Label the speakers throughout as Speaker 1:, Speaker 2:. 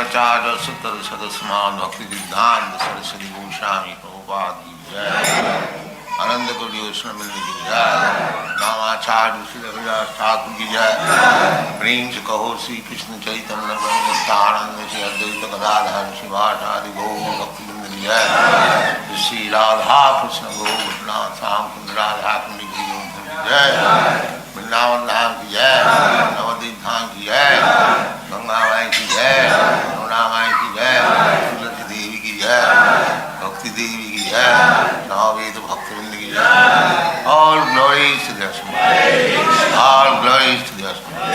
Speaker 1: Bhagavatam Sutra Sadasman Bhakti Siddhanta Saraswati Goswami Prabhupada Ki Jai Ananda Kodi Osnamil Ki Jai Namacharya Srila Vilas Thakur Ki Jai Prem Se Kaho Sri Krishna Chaitanya Nityananda Shri Advaita Gadadhar Shivasadi Gaur Bhakti Vrinda Ki Jai Shri Radha Krishna Gaur Sam Kund Radha Kundi Ki Jai Vrindavan Dham Ki Jai Navadip Dham Ki Jai Ganga Mai Ki Jai Yamuna Mai Ki Jai Tulsi Devi Ki Jai Bhakti Devi Ki Jai Navaveda Bhakti Vrinda Ki Jai. All glories to the Srimad. All glories to the Srimad.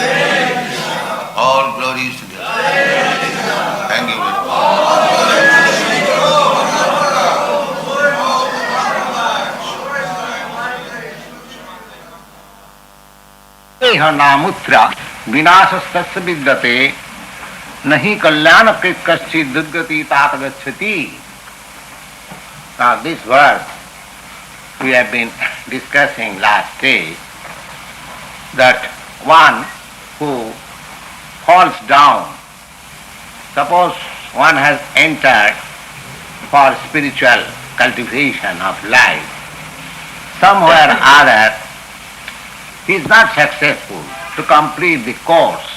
Speaker 1: All glories to the Srimad. Thank you very much.
Speaker 2: नामुत्रा विनाशस्तस्य विद्यते नहीं कल्याण कश्चित् दुर्गति तात गच्छति. This verse we have been discussing last day, that one who falls down, suppose one has entered for spiritual cultivation of life, somewhere or other he is not successful to complete the course,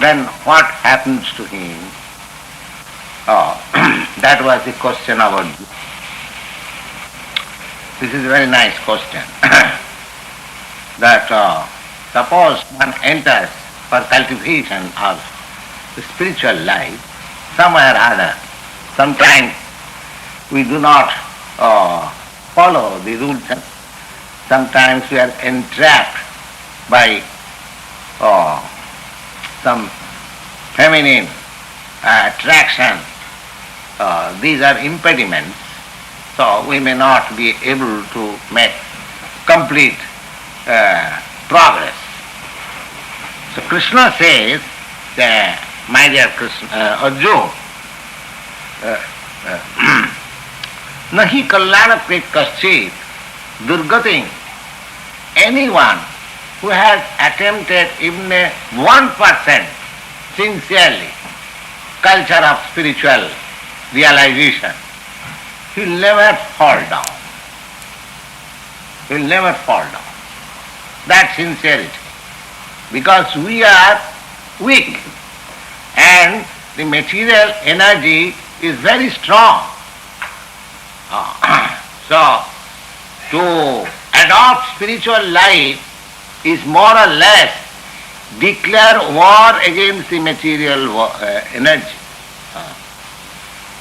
Speaker 2: then what happens to him? That was the question about. This is a very nice question. That suppose one enters for cultivation of the spiritual life, somewhere or other, sometimes we do not follow the rules, and sometimes we are entrapped by some feminine attraction. These are impediments, so we may not be able to make complete progress. So Krishna says, my dear Krishna, Arjuna, nahi kalyanapet kaschit durgating. Anyone who has attempted even 1% sincerely culture of spiritual realization, he will never fall down. He will never fall down. That's sincerity. Because we are weak and the material energy is very strong. So, to adopt spiritual life is more or less declare war against the material energy.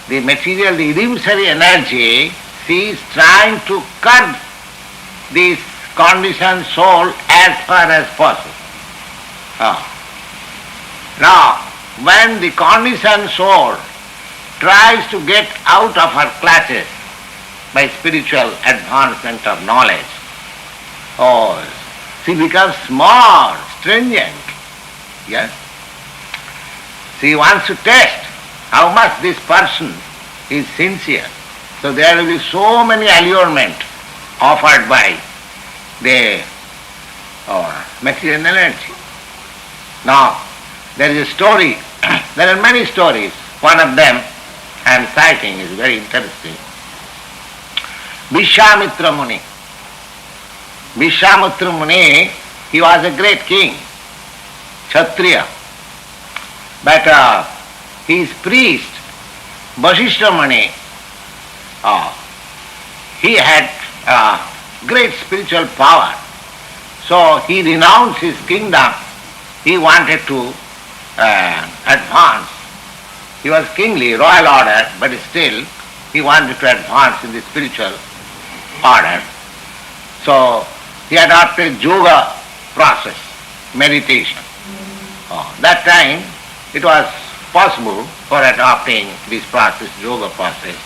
Speaker 2: The material, the illusory energy, she is trying to curb this conditioned soul as far as possible. Now, when the conditioned soul tries to get out of her clutches by spiritual advancement of knowledge, she becomes more stringent. Yes? She wants to test how much this person is sincere. So there will be so many allurements offered by the material energy. Now, there is a story, there are many stories. One of them I am citing is very interesting. Vishwamitra Muni. Vishwamitra Muni, he was a great king, Kshatriya. But his priest, Vasishtha Muni, he had great spiritual power. So he renounced his kingdom. He wanted to advance. He was kingly, royal order, but still he wanted to advance in the spiritual order. So he adopted yoga process, meditation. That time it was possible for adopting this process, yoga process.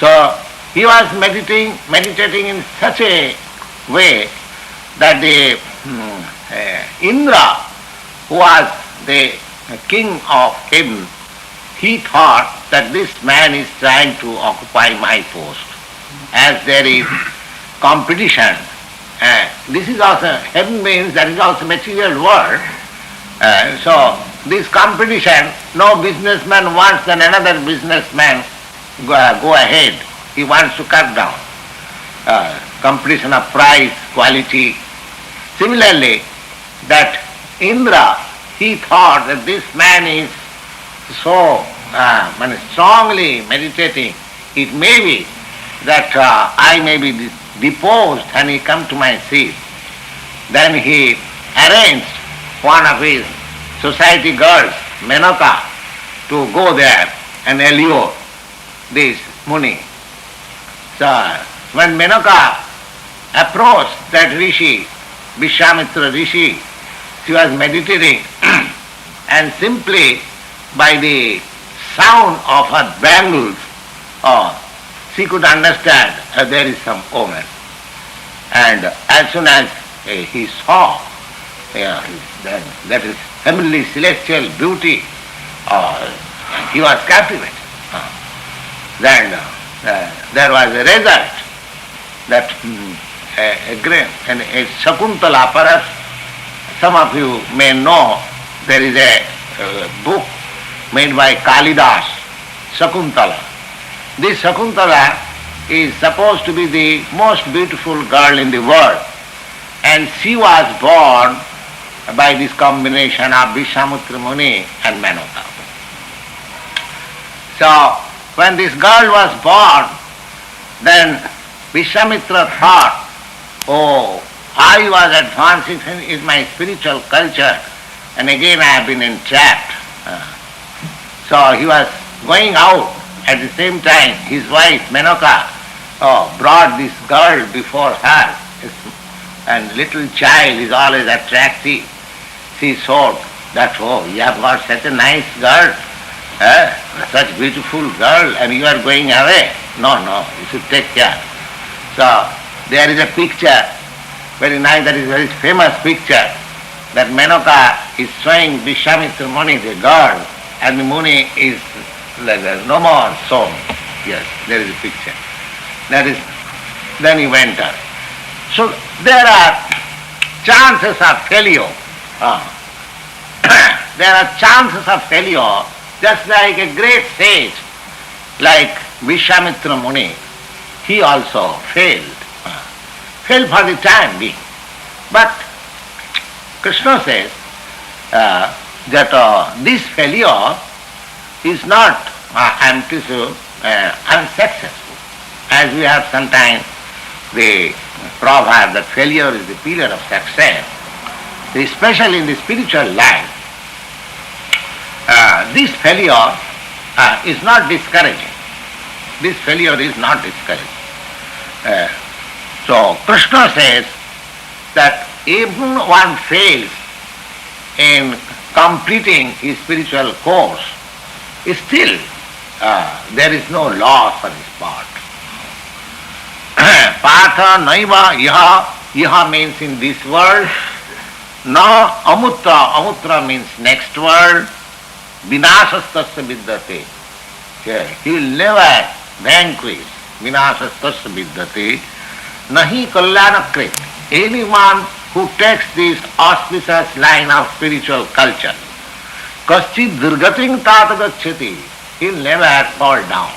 Speaker 2: So he was meditating in such a way that the Indra, who was the king of heaven, he thought that this man is trying to occupy my post. As there is competition, this is also, heaven means that is also material world. So this competition No businessman wants that another businessman go ahead. He wants to cut down. Competition of price, quality. Similarly, that Indra, he thought that this man is so strongly meditating. It may be that I may be deposed and he come to my seat. Then he arranged one of his society girls, Menaka, to go there and allure this Muni. So when Menaka approached that Rishi, Vishwamitra Rishi, she was meditating and simply by the sound of her bangles, she could understand there is some omen. And as soon as he saw that is heavenly celestial beauty, he was captivated. Then there was a result that a Shakuntala, perhaps some of you may know, there is a book made by Kalidas, Shakuntala. This Shakuntala is supposed to be the most beautiful girl in the world, and she was born by this combination of Vishwamitra Muni and Menaka. So when this girl was born, then Vishwamitra thought, I was advancing in my spiritual culture and again I have been entrapped. So he was going out. At the same time, his wife Menaka brought this girl before her, and little child is always attractive. She thought that, you have got such a nice girl, such beautiful girl, and you are going away. No, you should take care. So there is a picture, very nice, that is a very famous picture, that Menaka is showing Vishwamitra Muni, the girl, and the Muni is no more so. Yes, there is a picture. Then he went on. So there are chances of failure. There are chances of failure, just like a great sage, like Vishwamitra Muni. He also failed. Failed for the time being. But Krishna says that this failure is not unsuccessful. As we have sometimes the proverb that failure is the pillar of success, especially in the spiritual life, this failure is not discouraging. This failure is not discouraging. So Krishna says that even one fails in completing his spiritual course, still there is no loss for his part. Partha naiva iha means in this world, na amutra means next world, vinasastasya vidyate. He will never vanquish, vinasastasya vidyate, nahi kalyanakrit. Anyone who takes this auspicious line of spiritual culture, kaschid durgating tatagachyati, he will never fall down.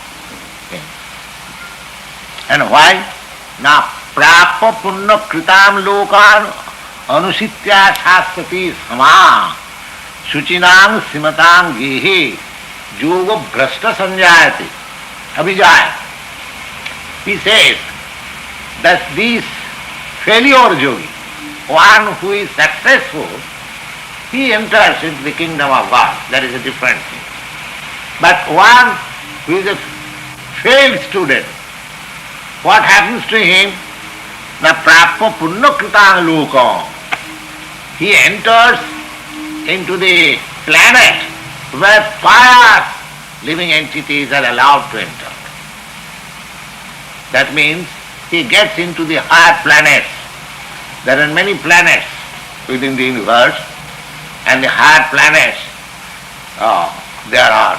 Speaker 2: And why? Na prappa punna kritam lokan anusitya shastati sama suchinam simatang gehe yoga bhrashta sanjayati abhijaya. He says that this failure yogi, one who is successful, he enters into the kingdom of God. That is a different thing. But one who is a failed student, what happens to him? Na prappa punna kritang loka. He enters into the planet where pious living entities are allowed to enter. That means he gets into the higher planets. There are many planets within the universe, and the higher planets, there are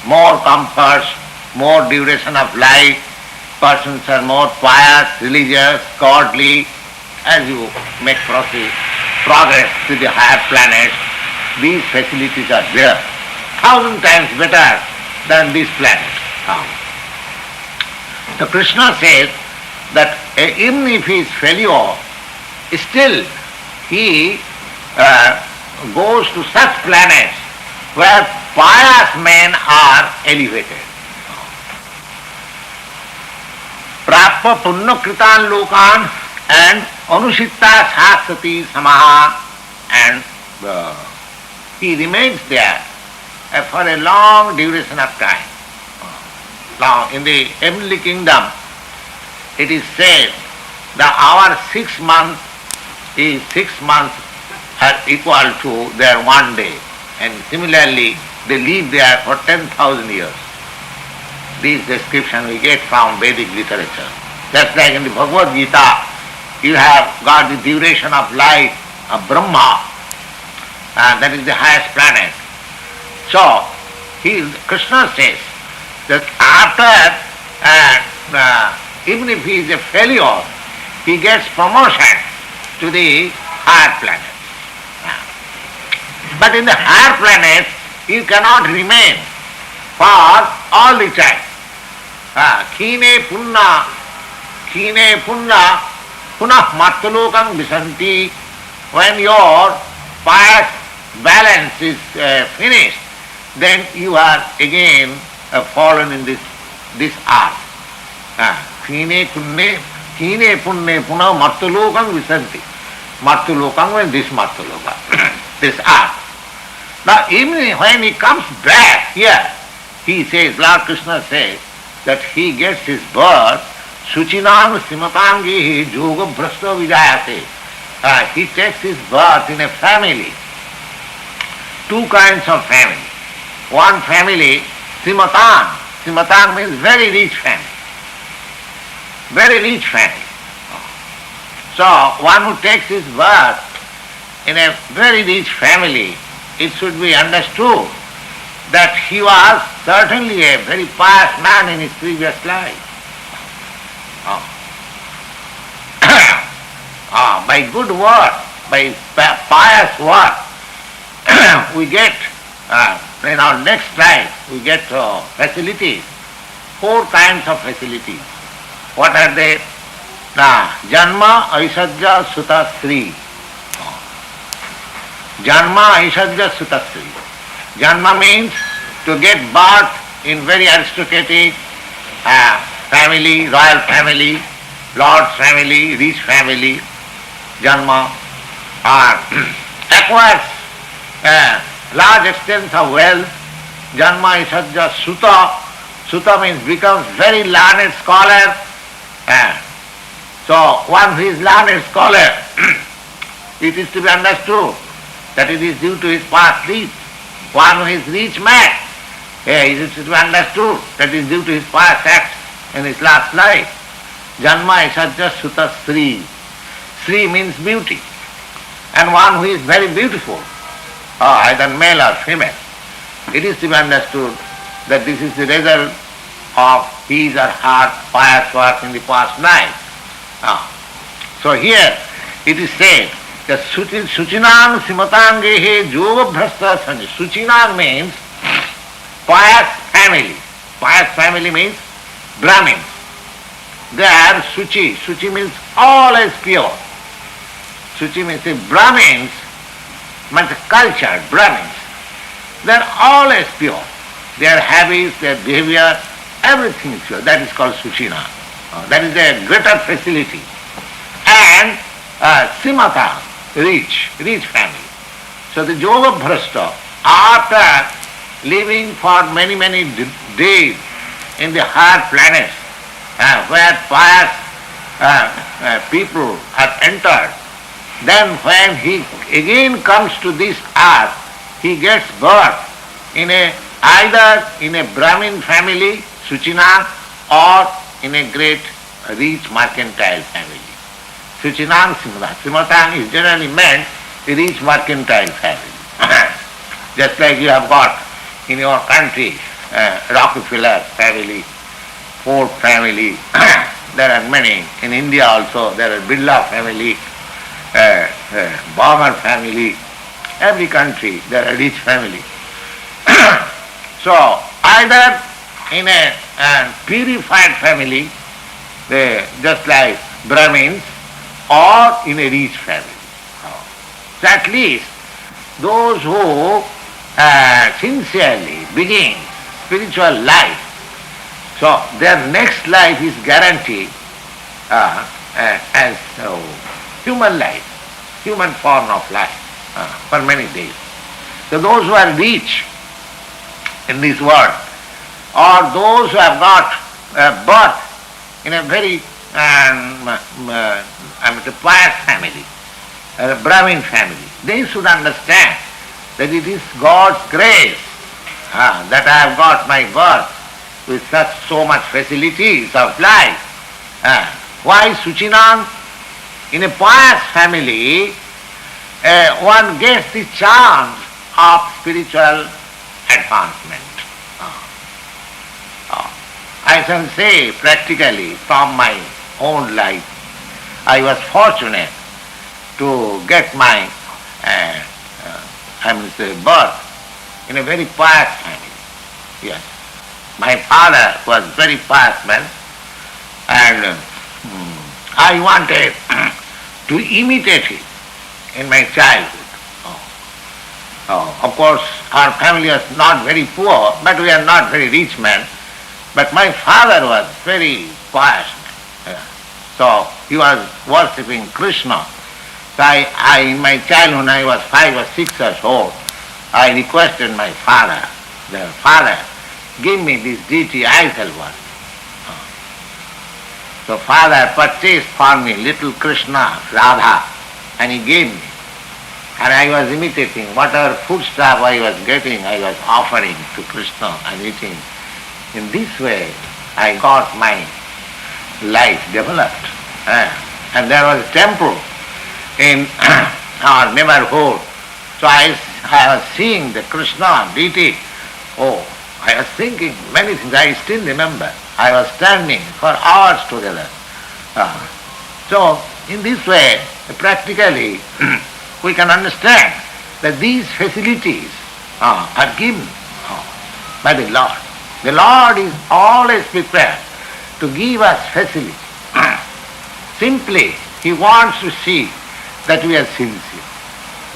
Speaker 2: more comforts, more duration of life, persons are more pious, religious, godly. As you make progress to the higher planets, these facilities are there. 1,000 times better than this planet. So Krishna says that even if he is failure, still he goes to such planets where pious men are elevated. Prappa punna kritan lokan and anushita shasati samaha, and he remains there for a long duration of time. Now in the heavenly kingdom it is said that our 6 months are equal to their 1 day, and similarly they live there for 10,000 years. This description we get from Vedic literature. Just like in the Bhagavad Gita, you have got the duration of life of Brahma, that is the highest planet. So Krishna says that after, even if he is a failure, he gets promotion to the higher planet. But in the higher planets, you cannot remain for all the time. Khine punna punah mattalokam visanti. When your pious balance is finished, then you are again fallen in this earth. Khine punne punah mattalokam visanti. Mattalokam means this mattaloka, this earth. Now even when he comes back here, he says, Lord Krishna says, that he gets his birth, Suchinam Simatangi Yoga Brashta Vijayate. He takes his birth in a family. 2 kinds of family. One family, Simatan. Simatan means very rich family. Very rich family. So one who takes his birth in a very rich family, it should be understood that he was certainly a very pious man in his previous life. By good work, by pious work, we get, in our next life, we get facilities, 4 kinds of facilities. What are they? Janma, Aishadya, Suta, Sri. Janma, Aishadya, Suta, Sri. Janma means to get birth in very aristocratic family, royal family, lord's family, rich family. Janma, acquires large extent of wealth. Janma, Aishadya, Suta. Suta means becomes very learned scholar. So one who is learned scholar, it is to be understood that it is due to his past deeds. One who is rich man, it is to be understood that it is due to his past acts in his last life. Janma Aishadya Suta Sri. Sri means beauty. And one who is very beautiful, either male or female, it is to be understood that this is the result of his or her pious work in the past life. So here it is said that Suchinam Simatangehe Yoga Bhrasta Sanji. Suchinam means pious family. Pious family means Brahmins. They are Suchi. Suchi means always pure. Suchi means Brahmins, means cultured Brahmins. They are always pure. Their habits, their behavior, everything is pure. That is called Suchina. That is a greater facility. And Simata, rich family. So the Yoga Bhrasta, after living for many days in the higher planets, where pious people have entered, then when he again comes to this earth, he gets birth in either in a Brahmin family, Suchina, or in a great rich mercantile family. Suchinam Simata. Simata is generally meant a rich mercantile family. Just like you have got in your country Rockefeller family, Ford family, there are many. In India also there are Birla family, Balmer family. Every country there are rich family. So either in a purified family, just like Brahmins, or in a rich family. So at least those who sincerely begin spiritual life, so their next life is guaranteed as human life, human form of life for many days. So those who are rich in this world, or those who have got birth in a very pious family, a Brahmin family, they should understand that it is God's grace that I have got my birth with so much facilities of life. Why Suchinam? In a pious family, one gets the chance of spiritual advancement. I can say practically from my own life, I was fortunate to get my birth in a very pious family. Yes, my father was very pious man, and I wanted to imitate him in my childhood. Of course, our family was not very poor, but we are not very rich men. But my father was very pious man. So he was worshipping Krishna. So I in my childhood, when I was 5 or 6 years old, I requested my father, Father, give me this deity, I shall worship. So father purchased for me little Krishna, Radha, and he gave me. And I was imitating whatever foodstuff I was getting, I was offering to Krishna and eating. In this way, I got my life developed. And there was a temple in our neighborhood. So I was seeing the Krishna deity. Oh, I was thinking many things. I still remember. I was standing for hours together. So in this way, practically, we can understand that these facilities are given by the Lord. The Lord is always prepared to give us facility. Simply, He wants to see that we are sincere.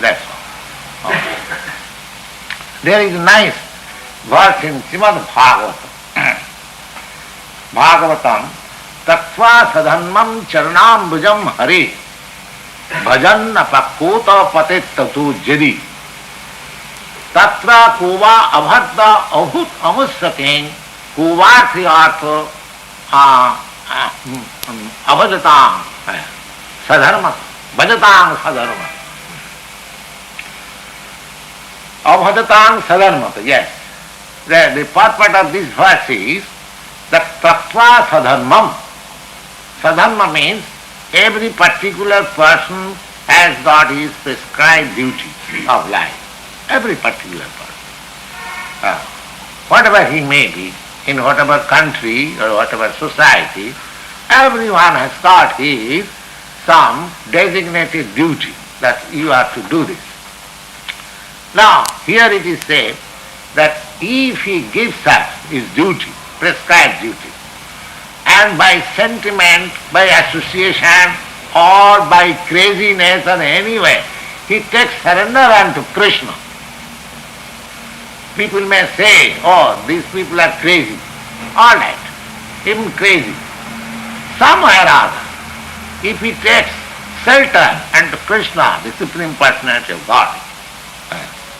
Speaker 2: That's all. There is a nice verse in Srimad Bhagavatam. Bhagavatam, Tattva sadhanmam charanambujam Hare bhajan apakota patet tatu jadi tatra kuva abhadda abhut amussatin kuvarthi artha abhajatam sadharma bhajatam sadharma abhajatam sadharma. Yes, the purport of this verse is that tattva sadharmam. Sadharma means every particular person has got his prescribed duty of life. Every particular person. Whatever he may be, in whatever country or whatever society, everyone has got his some designated duty that you have to do this. Now, here it is said that if he gives us his duty, prescribed duty, and by sentiment, by association, or by craziness or any way, he takes surrender unto Krishna. People may say, oh, these people are crazy. All right, even crazy. Somewhere or other, if he takes shelter unto Krishna, the Supreme Personality of God.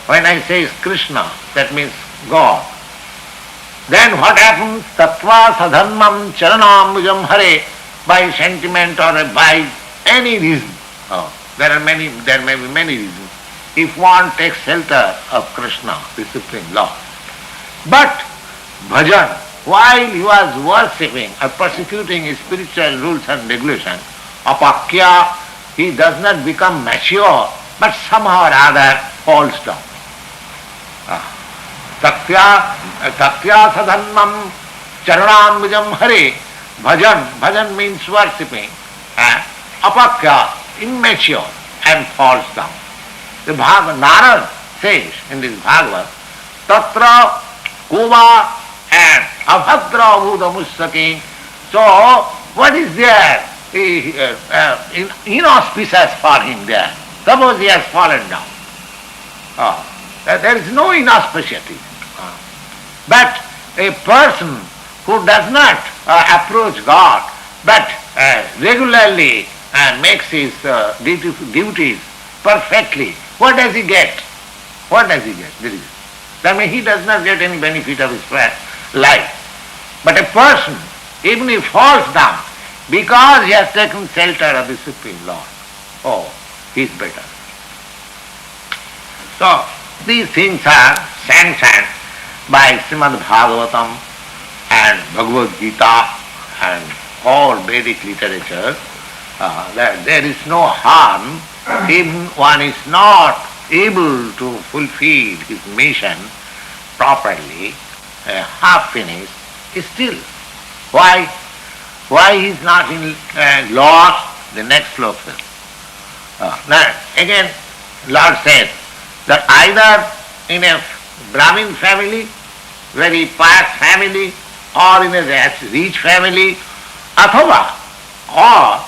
Speaker 2: When I say Krishna, that means God. Then what happens? Tattva sadhanmam charanambujam Hare, by sentiment or by any reason. There may be many reasons. If one takes shelter of Krishna, the Supreme Lord. But bhajan, while he was worshipping or persecuting his spiritual rules and regulations, apakya, he does not become mature, but somehow or other falls down. Tattya sadhanmam charanambujam Hare, bhajan means worshipping, apakya, immature, and falls down. The Narad says in this Bhagavad, Tatra Kuva and Abhadra Buddhamusaki. So, what is there inauspicious for him there? Suppose he has fallen down. There is no inauspiciity. But a person who does not approach God, but regularly makes his duties perfectly, what does he get? What does he get? That means he does not get any benefit of his life. But a person, even if he falls down, because he has taken shelter of the Supreme Lord, he is better. So, these things are sanctioned by Srimad Bhagavatam and Bhagavad Gita and all Vedic literature. There is no harm if one is not able to fulfill his mission properly, half finished, still. Why he is not in lost? The next sloka. Now again, Lord says that either in a Brahmin family, very pious family, or in a rich family, athava, or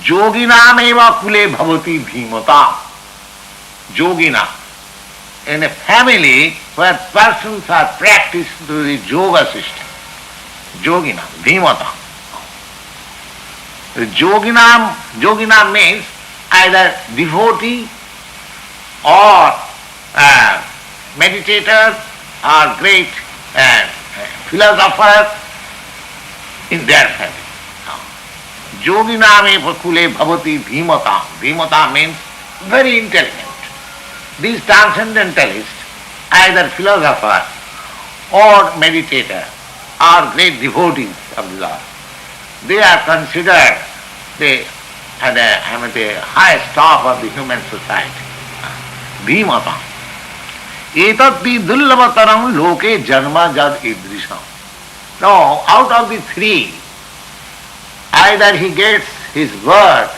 Speaker 2: yoginam eva kule bhavati bhimata. Yogina, in a family where persons are practiced through the yoga system. Yogina, bhimata. Yoginam means either devotee or meditator or great philosopher in their family. Yoginam eva kule bhavati bhimata. Bhimata means very intelligent. These transcendentalists, either philosopher or meditator or great devotees of the Lord, they are considered the highest top of the human society. Bhimata. Etat di dullabataram loke janma jad idrisham. Now, out of the three, either he gets his birth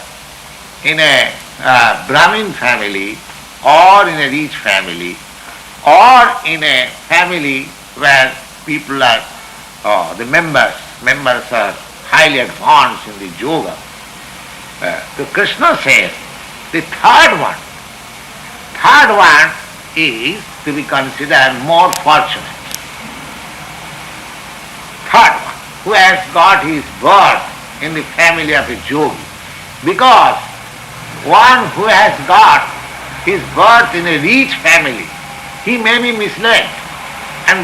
Speaker 2: in a Brahmin family, or in a rich family, or in a family where people are, the members are highly advanced in the yoga. So Krishna says the third one is to be considered more fortunate. Third one, who has got his birth in the family of a yogi. Because one who has got his birth in a rich family, he may be misled, and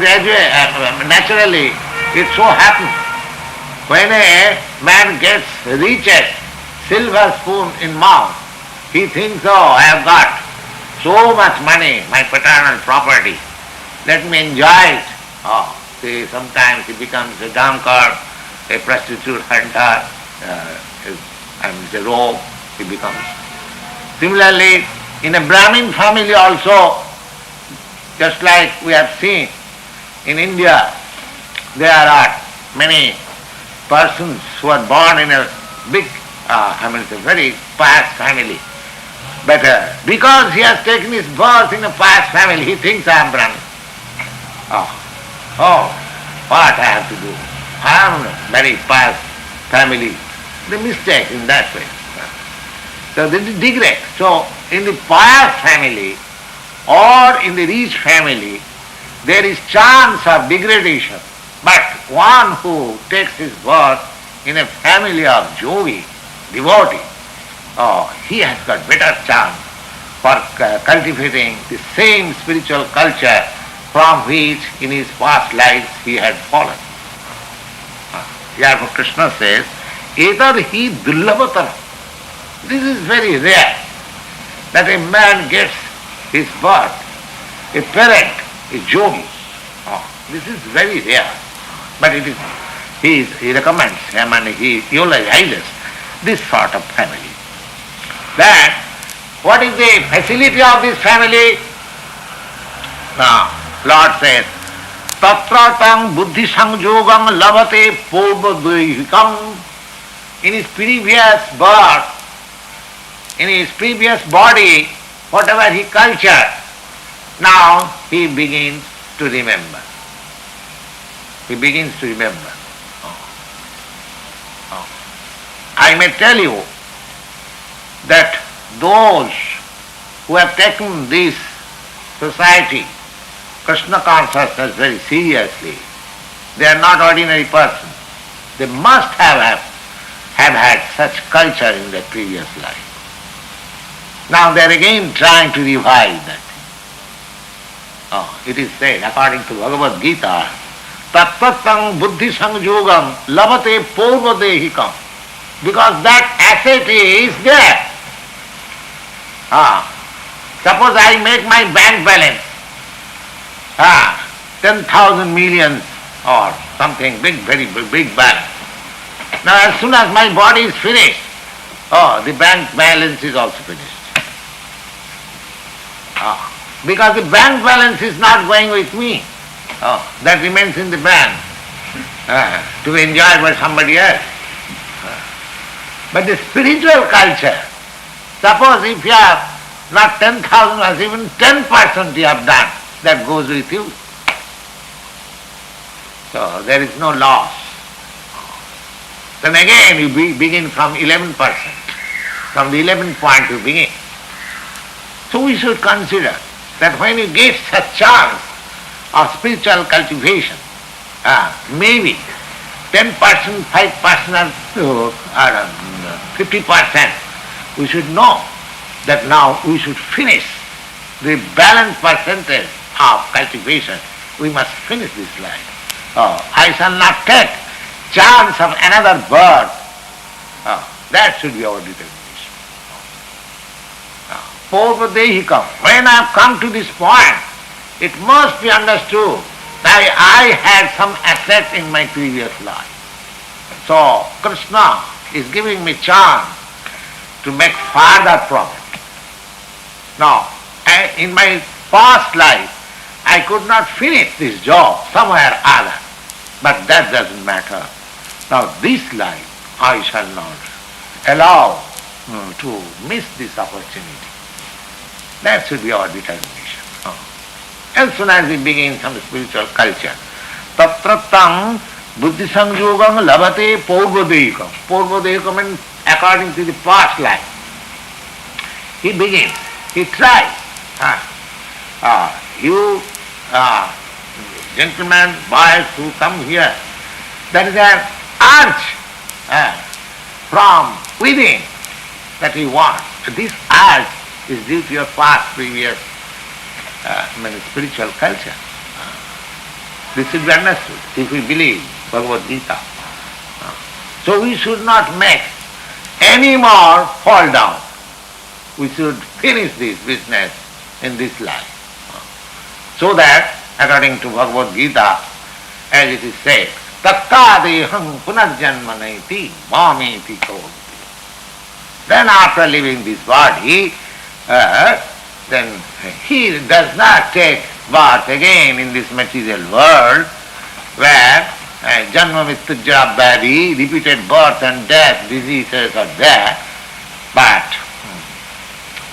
Speaker 2: naturally it so happens when a man gets riches, silver spoon in mouth, he thinks, I have got so much money, my paternal property, let me enjoy it. Sometimes he becomes a drunkard, a prostitute hunter, and a rogue he becomes. Similarly, in a Brahmin family also, just like we have seen in India, there are many persons who are born in a big, it's a very pious family. But because he has taken his birth in a pious family, he thinks I am Brahmin. What I have to do? I am a very pious family. The mistake in that way. So they degrade. So in the pious family or in the rich family, there is chance of degradation. But one who takes his birth in a family of yogi, devotee, he has got better chance for cultivating the same spiritual culture from which in his past lives he had fallen. Therefore Krishna says, Etar hi dullabhatara. This is very rare, that a man gets his birth, a parent, a yogi. This is very rare. But it is, he recommends him and he eulogizes this sort of family. Then, what is the facility of this family? Now, Lord says, Tatra tang buddhi sanjogam lavate purvadvihikam. In his previous birth, in his previous body, whatever he cultured, now he begins to remember. he begins to remember. I may tell you that those who have taken this society, Krishna consciousness, very seriously, they are not ordinary persons. They must have had such culture in their previous life. Now they are again trying to revive that. It is said, according to Bhagavad Gita, Tattvatam buddhi sanjogam labate purvadehikam. Because that asset is there. Suppose I make my bank balance 10,000 millions or something big, very big balance. Now as soon as my body is finished, the bank balance is also finished. Because the bank balance is not going with me. That remains in the bank to be enjoyed by somebody else. But the spiritual culture, suppose if you have not 10,000 or even 10% you have done, that goes with you. So there is no loss. Then again you begin from 11%. From the 11 point you begin. So we should consider that when you get such chance of spiritual cultivation, maybe 10%, 5% or 50%, we should know that now we should finish the balanced percentage of cultivation. We must finish this life. I shall not take chance of another birth. That should be our determination. Purvadehikam. When I have come to this point, it must be understood that I had some asset in my previous life. So Krishna is giving me chance to make further profit. Now, in my past life, I could not finish this job somewhere or other, but that doesn't matter. Now this life I shall not allow to miss this opportunity. That should be our determination. As soon as we begin some spiritual culture, tatratam buddhi sanjogam labate purvadehikam. Purvadehikam means according to the past life. He begins, he tries. You gentlemen, boys who come here, that is an urge from within that you want. This urge is due to your past, previous spiritual culture. This should be understood if we believe Bhagavad Gita. So we should not make any more fall down. We should finish this business in this life. So that, according to Bhagavad Gita, as it is said, tattadeham punarjanmanaiti mameti kavati. Then after leaving this body, then he does not take birth again in this material world where janma mrityu body, repeated birth and death, diseases are there, but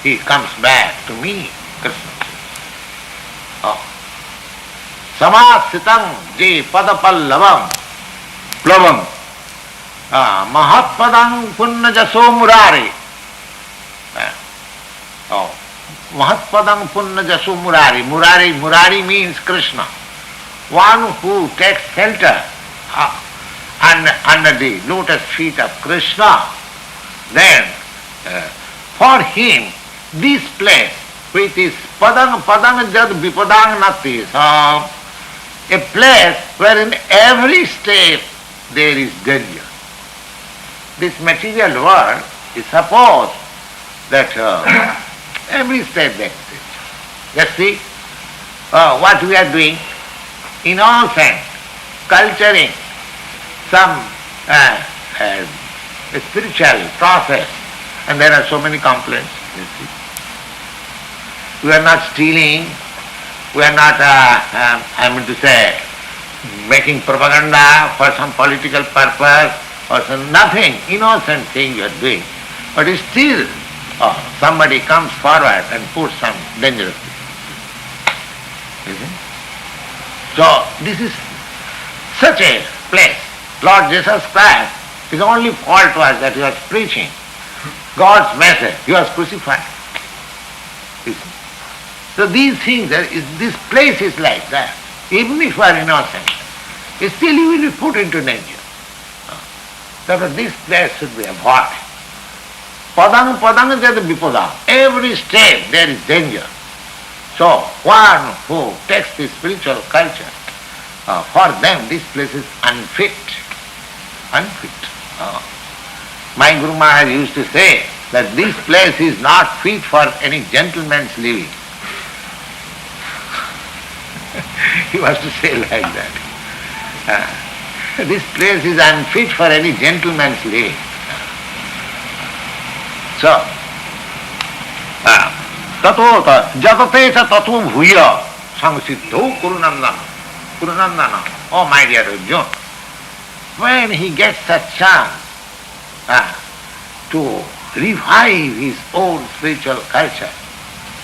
Speaker 2: he comes back to me, Krishna. Samasitam je padapallavam plavam mahatpadam punnajaso murare. Mahatpadam punnajaso murare. Murari means Krishna. One who takes shelter under the lotus feet of Krishna, then for him this place, which is padang jad vipadang nati, a place where in every step there is danger. This material world is supposed that every step there is danger. Just see what we are doing in all sense, culturing some spiritual process, and there are so many complaints. You see. We are not stealing, we are not, making propaganda for some political purpose or some nothing, innocent thing you are doing. But still, somebody comes forward and puts some dangerous thing. So, this is such a place. Lord Jesus Christ, his only fault was that he was preaching God's message. He was crucified. You see. So these things, this place is like that. Even if you are innocent, still you will be put into danger. Therefore this place should be avoided. Padang padang jad vipadam. Every step there is danger. So one who takes the spiritual culture, for them this place is unfit. Unfit. My Guru Maharaj used to say that this place is not fit for any gentleman's living. He was to say like that. This place is unfit for any gentleman's living. So, tato jatate cha tato bhuya samsiddho kurunandana. Kurunandana, oh my dear Arjuna, when he gets a chance to revive his own spiritual culture,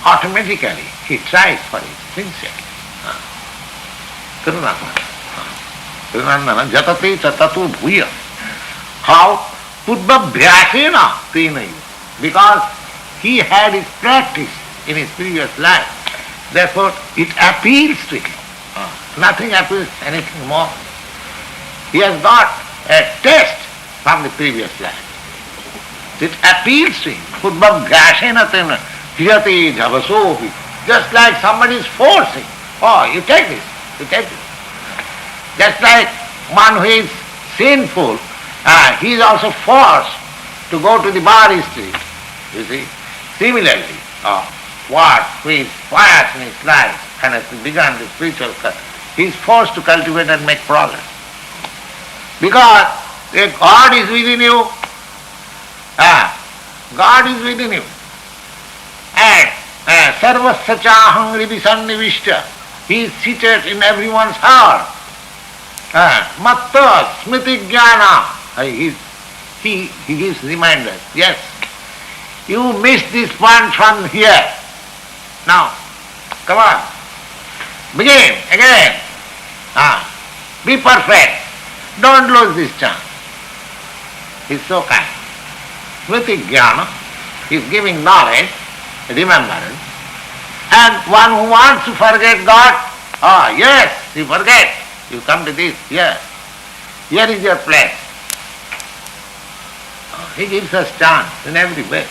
Speaker 2: automatically he tries for it sincerely. Kurunandana. Kurunandana jatate cha tato bhuya. How? Pudbhabhyasena tenayu. Because he had his practice in his previous life. Therefore, it appeals to him. Nothing appeals anything more. He has got a taste from the previous life. It appeals to him. Pudbhabhyasena tenayu. Hiyate javasohi. Just like somebody is forcing. Oh, you take this, you take this. Just like one who is sinful, he is also forced to go to the bar street. You see, similarly, what who is pious in his life and has begun the spiritual culture, he is forced to cultivate and make progress. Because if God is within you, God is within you. And sarvasya chaham hridhi sannivishta, he is seated in everyone's heart. Matta smriti jnana, he gives reminders. Yes, you missed this point from here. Now, come on, begin again. Be perfect. Don't lose this chance. He's so kind. Smriti jnana, he's giving knowledge, remembrance. And one who wants to forget God, yes, you forget. You come to this, here. Here is your place. He gives us chance in every way.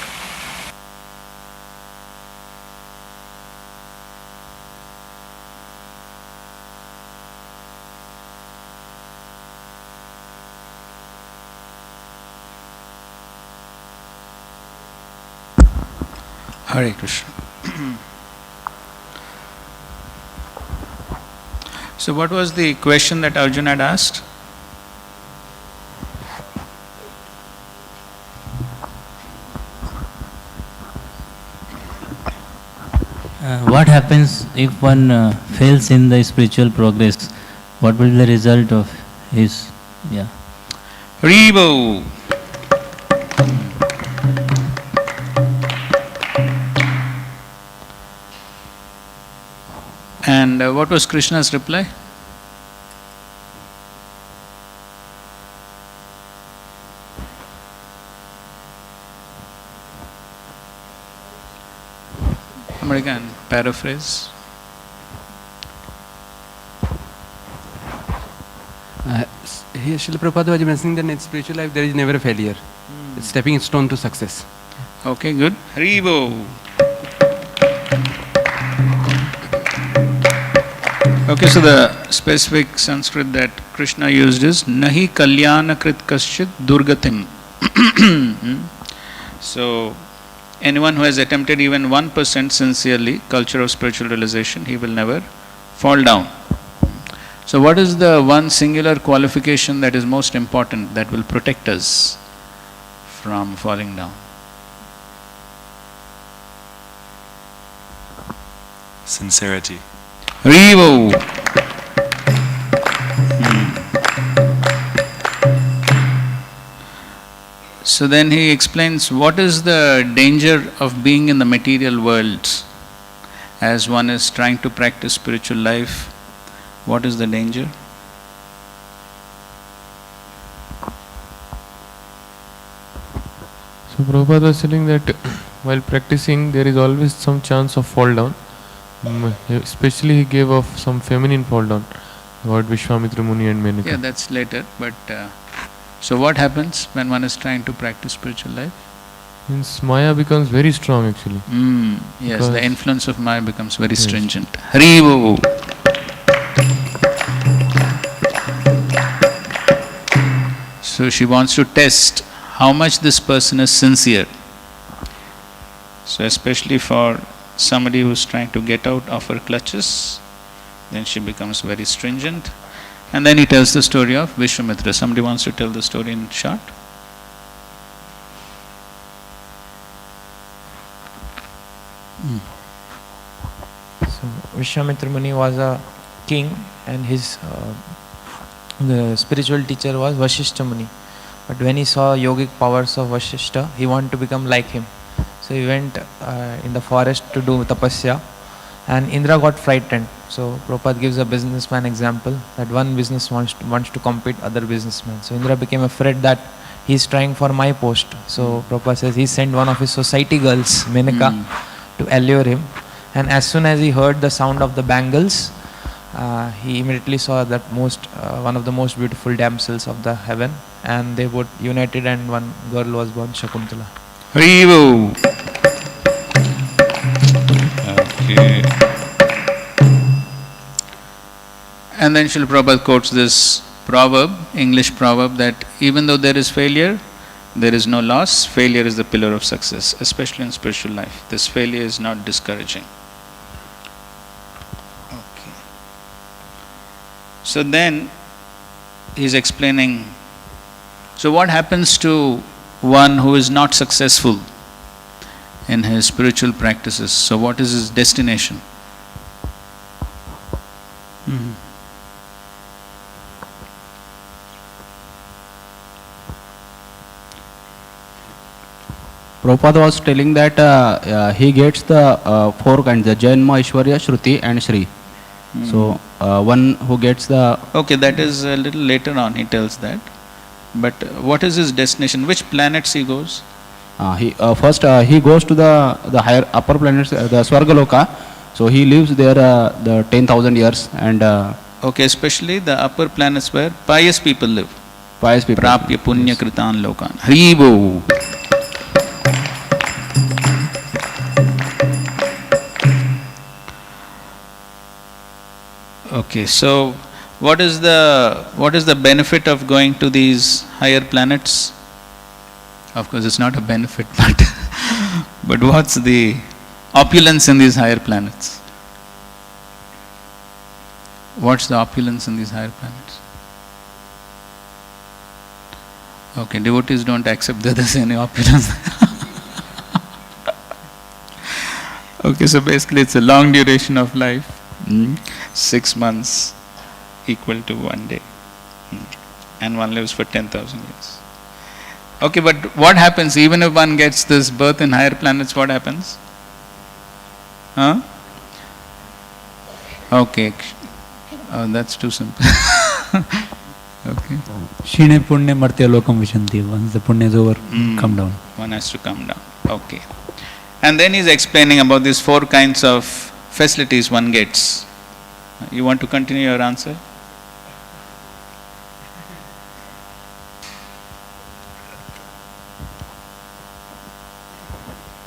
Speaker 3: Hare Krishna. So what was the question that Arjuna had asked?
Speaker 4: What happens if one fails in the spiritual progress? What will be the result of his,
Speaker 3: Haribo. And what was Krishna's reply? Somebody can paraphrase.
Speaker 5: Here Srila Prabhupada was mentioning that in spiritual life there is never a failure. It's stepping stone to success.
Speaker 3: Okay, good. Haribo. Okay, so the specific Sanskrit that Krishna used is Nahi Kalyana Krit Kaschit Durgatim. So, anyone who has attempted even 1% sincerely culture of spiritual realization, he will never fall down. So, what is the one singular qualification that is most important that will protect us from falling down?
Speaker 6: Sincerity.
Speaker 3: Haribo. So then he explains what is the danger of being in the material world as one is trying to practice spiritual life. What is the danger?
Speaker 7: So Prabhupada was telling that while practicing there is always some chance of fall down. Especially he gave of some feminine fall down about Vishwamitra Muni and Menaka.
Speaker 3: Yeah, that's later. But so what happens when one is trying to practice spiritual life?
Speaker 7: Means Maya becomes very strong actually.
Speaker 3: Yes,
Speaker 7: Because
Speaker 3: the influence of Maya becomes very stringent. Hare. So she wants to test how much this person is sincere. So especially for somebody who's trying to get out of her clutches, then she becomes very stringent. And then he tells the story of Vishwamitra. Somebody wants to tell the story in short?
Speaker 8: So Vishwamitra Muni was a king, and his the spiritual teacher was Vashishta Muni. But when he saw yogic powers of Vashishta, he wanted to become like him. So he went in the forest to do tapasya, and Indra got frightened. So Prabhupada gives a businessman example that one business wants to compete other businessmen. So Indra became afraid that he is trying for my post. So Prabhupada says he sent one of his society girls, Menaka, to allure him. And as soon as he heard the sound of the bangles, he immediately saw that one of the most beautiful damsels of the heaven, and they both united, and one girl was born, Shakuntala.
Speaker 3: Harivu. Okay. And then Srila Prabhupada quotes this proverb, English proverb, that even though there is failure, there is no loss. Failure is the pillar of success, especially in spiritual life. This failure is not discouraging. Okay. So then he's explaining, so what happens to one who is not successful in his spiritual practices? So what is his destination?
Speaker 9: Prabhupada was telling that he gets the four kinds, the Janma, Aishwarya, Shruti and Shri. So one who gets the...
Speaker 3: Okay, that is a little later on he tells that. But what is his destination? Which planets he goes?
Speaker 9: First he goes to the higher upper planets, the Swargaloka. So he lives there the 10,000 years and...
Speaker 3: okay, especially the upper planets where pious people live.
Speaker 9: Pious people.
Speaker 3: Prapya punya kritan lokan. Haribo. Okay, so what is the benefit of going to these higher planets? Of course, it's not a benefit, but what's the opulence in these higher planets? What's the opulence in these higher planets? Okay, devotees don't accept that there's any opulence. Okay, so basically it's a long duration of life. 6 months equal to 1 day. And one lives for 10,000 years. Okay, but what happens even if one gets this birth in higher planets? What happens? Huh? Okay. Oh, that's too simple. Okay.
Speaker 10: Shine Punya Martya Lokam Vishanti. Once the Punya is over, come down.
Speaker 3: One has to come down. Okay. And then he's explaining about these 4 kinds of facilities one gets. You want to continue your answer?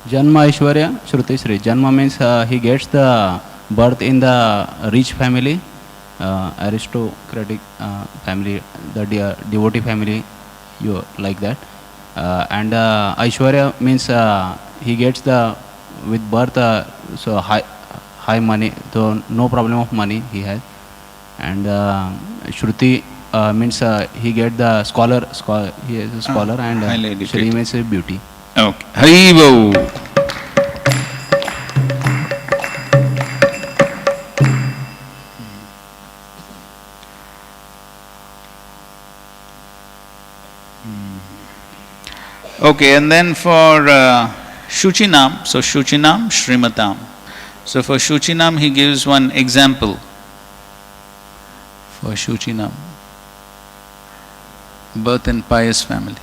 Speaker 9: Janma, Aishwarya, Shruti, Shri. Janma means he gets the birth in the rich family, aristocratic family, the devotee family, like that. And Aishwarya means he gets with birth so high money, so no problem of money he has. And Shruti means he get the scholar, he is a scholar, and Shri means beauty.
Speaker 3: Okay. Haribo. Okay, and then for Shuchinam, so Shuchinam, Srimatam. So for Shuchinam he gives one example. For Shuchinam, birth in pious family.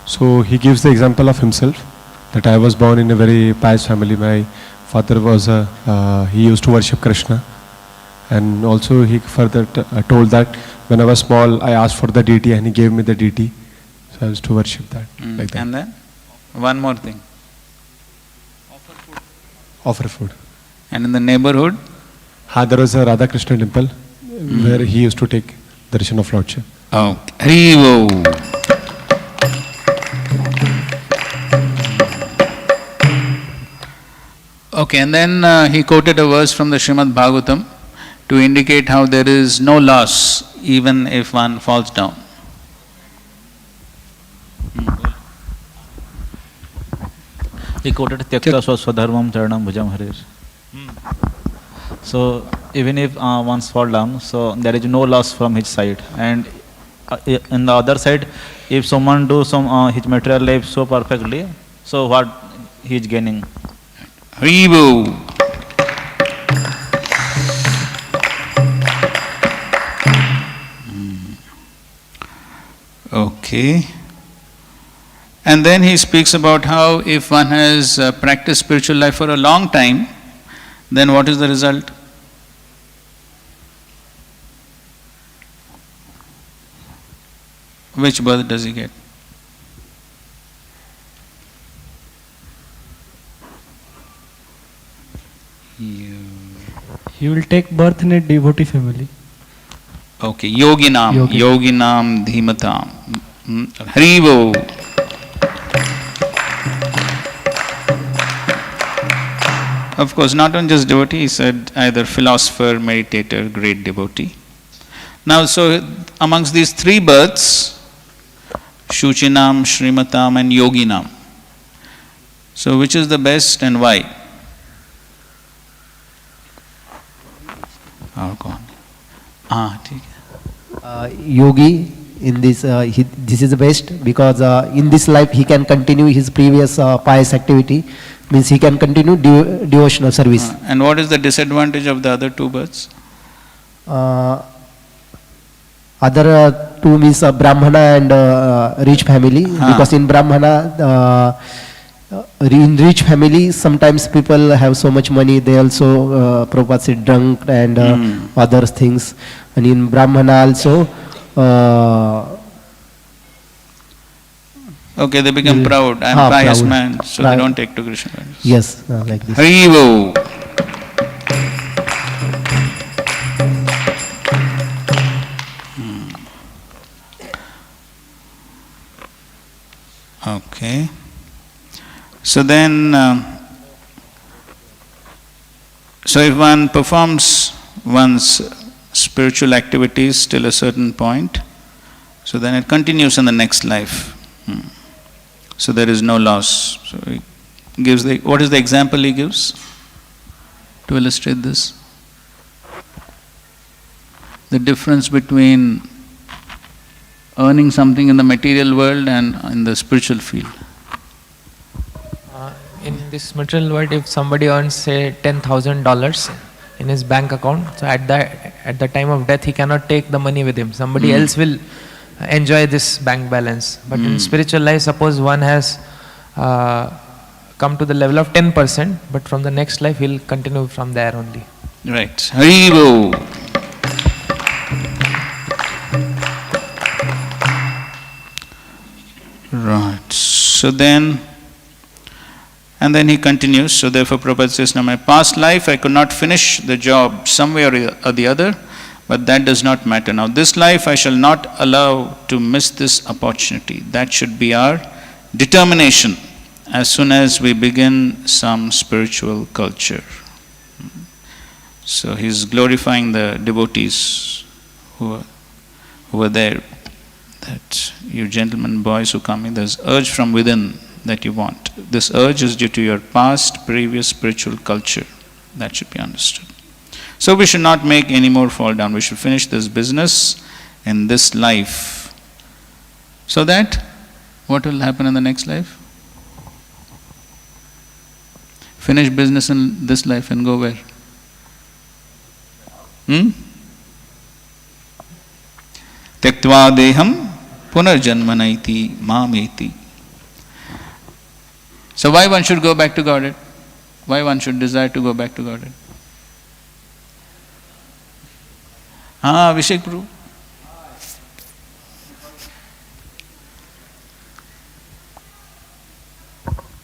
Speaker 11: So he gives the example of himself, that I was born in a very pious family. My father was he used to worship Krishna, and also he further told that when I was small, I asked for the deity and he gave me the deity, so I used to worship that like that.
Speaker 3: And then one more thing.
Speaker 11: Offer food.
Speaker 3: And in the neighborhood?
Speaker 11: There was a Radha Krishna temple where he used to take darshan of Lordship.
Speaker 3: Oh, Hare. Okay, and then he quoted a verse from the Srimad Bhagavatam to indicate how there is no loss even if one falls down.
Speaker 12: He quoted Tyakta Swadharmam Charanam Bhujam Harer. So even if once fall down, so there is no loss from his side. And in the other side, if someone do some his material life so perfectly, so what he is gaining?
Speaker 3: Haribo. Okay. And then he speaks about how if one has practiced spiritual life for a long time, then what is the result? Which birth does he get?
Speaker 13: He will take birth in a devotee family.
Speaker 3: Okay, yoginam dhimatam. Haribo. Of course, not only just devotee, he said either philosopher, meditator, great devotee. Now, so amongst these three births, Shuchinam, Srimatam and Yoginam. So which is the best and why?
Speaker 14: Yogi in this, this is the best because in this life he can continue his previous pious activity, means he can continue devotional service.
Speaker 3: And what is the disadvantage of the other two births?
Speaker 14: Other two means Brahmana and rich family, because in Brahmana, in rich family, sometimes people have so much money, they also Prabhupada said drunk and other things. And in Brahmana also,
Speaker 3: okay, they become proud. I am a pious man, so they don't take to Krishna.
Speaker 14: Yes, like this.
Speaker 3: Haribo. Okay. So then, so if one performs one's spiritual activities till a certain point, so then it continues in the next life. So there is no loss. So he gives what is the example he gives to illustrate this? The difference between earning something in the material world and in the spiritual field.
Speaker 8: In this material world, if somebody earns say $10,000 in his bank account, so at the time of death he cannot take the money with him. Somebody else will enjoy this bank balance. But in spiritual life, suppose one has come to the level of 10%, but from the next life he'll continue from there only.
Speaker 3: Right. Haribo. Right. So then, and then he continues, so therefore Prabhupada says, now my past life I could not finish the job some way or the other, but that does not matter. Now this life I shall not allow to miss this opportunity. That should be our determination as soon as we begin some spiritual culture. So he's glorifying the devotees who were there, that you gentlemen, boys who come in, there's urge from within that you want. This urge is due to your past, previous spiritual culture. That should be understood. So we should not make any more fall down. We should finish this business in this life. So that, what will happen in the next life? Finish business in this life and go where? Tyaktva deham punarjanmanaiti mameti. So why one should go back to Godhead? Why one should desire to go back to Godhead? Abhishek Prabhu.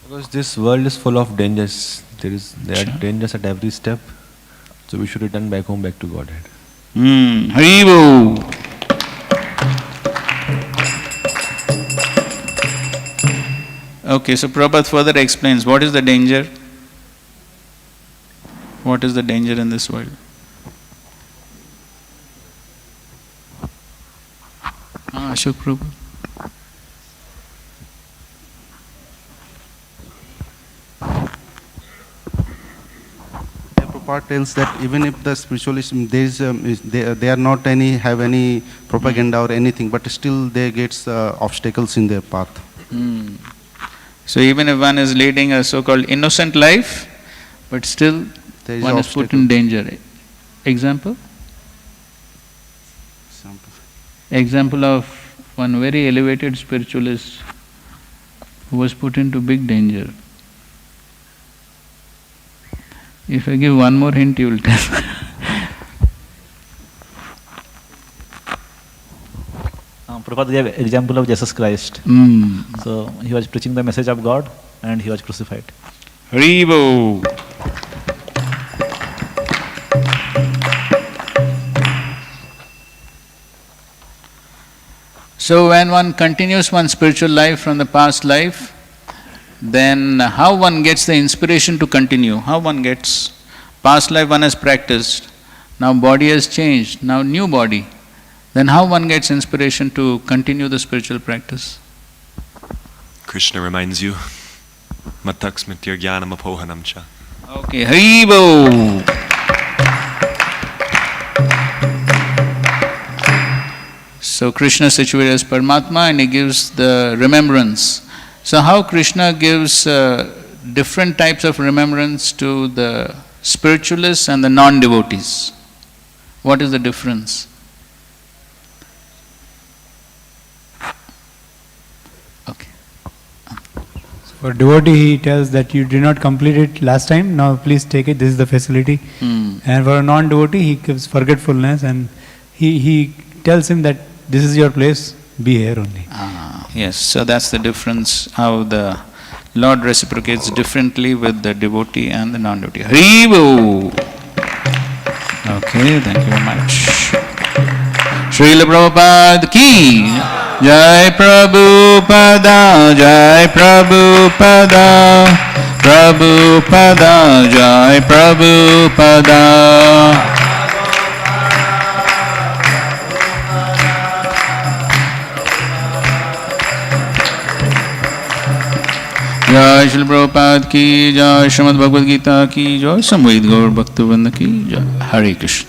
Speaker 6: Because this world is full of dangers. There are dangers at every step. So we should return back home, back to Godhead.
Speaker 3: Haribo. Okay, so Prabhupada further explains what is the danger. What is the danger in this world? Ashok Prabhu.
Speaker 15: Prabhupada tells that even if the spiritualism they are not have any propaganda or anything, but still they get obstacles in their path.
Speaker 3: So even if one is leading a so-called innocent life, but still one is put in danger. Example? Example of one very elevated spiritualist who was put into big danger. If I give one more hint, you will tell.
Speaker 12: Prabhupada gave example of Jesus Christ. So he was preaching the message of God and he was crucified.
Speaker 3: Haribo. So when one continues one's spiritual life from the past life, then how one gets the inspiration to continue? How one gets? Past life one has practiced, now body has changed, now new body. Then how one gets inspiration to continue the spiritual practice?
Speaker 6: Krishna reminds you, Matak smitir jnanam apohanam cha.
Speaker 3: Okay, Haribo. So Krishna is situated as Paramatma and he gives the remembrance. So how Krishna gives different types of remembrance to the spiritualists and the non-devotees? What is the difference? Okay.
Speaker 10: For devotee, he tells that you did not complete it last time, now please take it, this is the facility. And for a non-devotee, he gives forgetfulness and he tells him that this is your place, be here only.
Speaker 3: Yes, so that's the difference, how the Lord reciprocates differently with the devotee and the non-devotee. Haribo! Okay, thank you very much. Srila Prabhupada ki Jai Prabhupada, Jai Prabhupada, Prabhupada, Jai Prabhupada. जय श्रील प्रभुपाद की जय, श्रीमद् भगवद गीता की जय, समवेत गौर भक्तवृंद की जय। हरे कृष्ण।